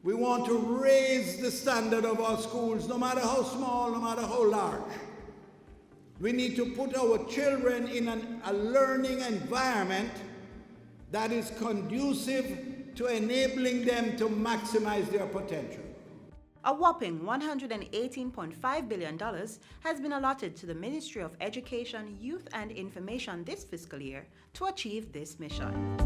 We want to raise the standard of our schools, no matter how small, no matter how large. We need to put our children in a learning environment that is conducive to enabling them to maximize their potential. A whopping $118.5 billion has been allotted to the Ministry of Education, Youth and Information this fiscal year to achieve this mission.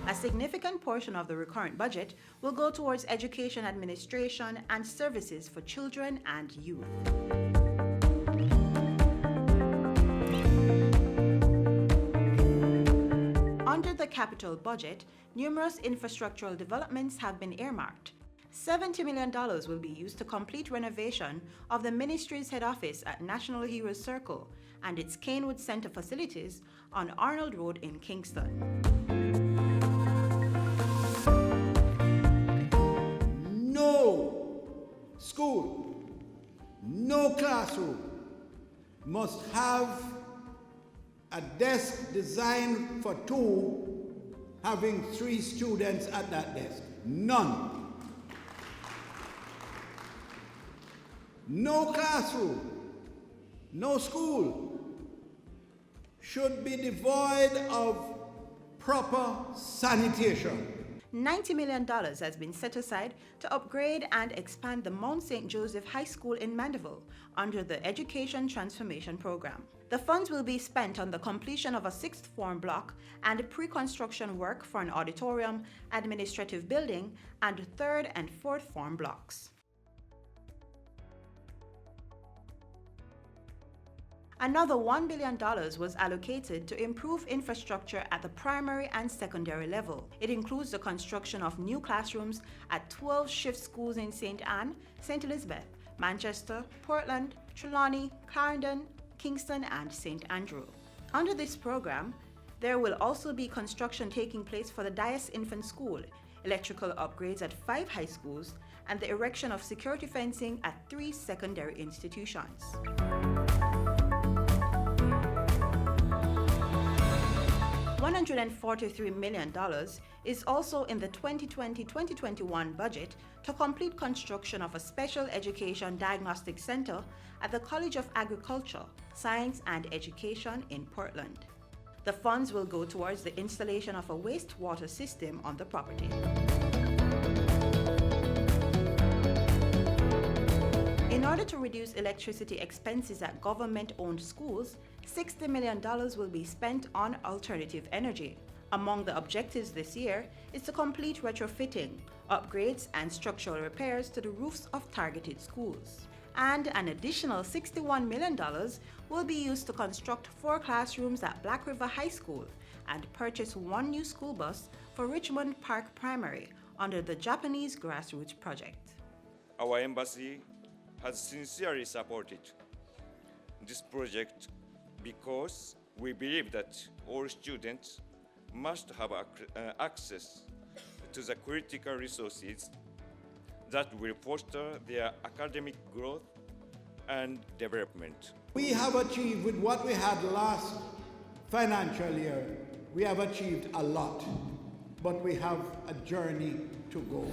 A significant portion of the recurrent budget will go towards education administration and services for children and youth. Under the capital budget, numerous infrastructural developments have been earmarked. $70 million will be used to complete renovation of the ministry's head office at National Heroes Circle and its Caenwood Centre facilities on Arnold Road in Kingston. No school, no classroom must have a desk designed for two, having 3 students at that desk. None. No classroom, no school should be devoid of proper sanitation. $90 million has been set aside to upgrade and expand the Mount St. Joseph High School in Mandeville under the Education Transformation Program. The funds will be spent on the completion of a 6th form block and pre-construction work for an auditorium, administrative building, and 3rd and 4th form blocks. Another $1 billion was allocated to improve infrastructure at the primary and secondary level. It includes the construction of new classrooms at 12 shift schools in St. Anne, St. Elizabeth, Manchester, Portland, Trelawney, Clarendon, Kingston, and St. Andrew. Under this program, there will also be construction taking place for the Dias Infant School, electrical upgrades at 5 high schools, and the erection of security fencing at 3 secondary institutions. $143 million is also in the 2020-2021 budget to complete construction of a special education diagnostic center at the College of Agriculture, Science and Education in Portland. The funds will go towards the installation of a wastewater system on the property. In order to reduce electricity expenses at government-owned schools, $60 million will be spent on alternative energy. Among the objectives this year is to complete retrofitting, upgrades, and structural repairs to the roofs of targeted schools. And an additional $61 million will be used to construct 4 classrooms at Black River High School and purchase 1 new school bus for Richmond Park Primary under the Japanese Grassroots Project. Our embassy has sincerely supported this project because we believe that all students must have access to the critical resources that will foster their academic growth and development. We have achieved with what we had last financial year, we have achieved a lot, but we have a journey to go.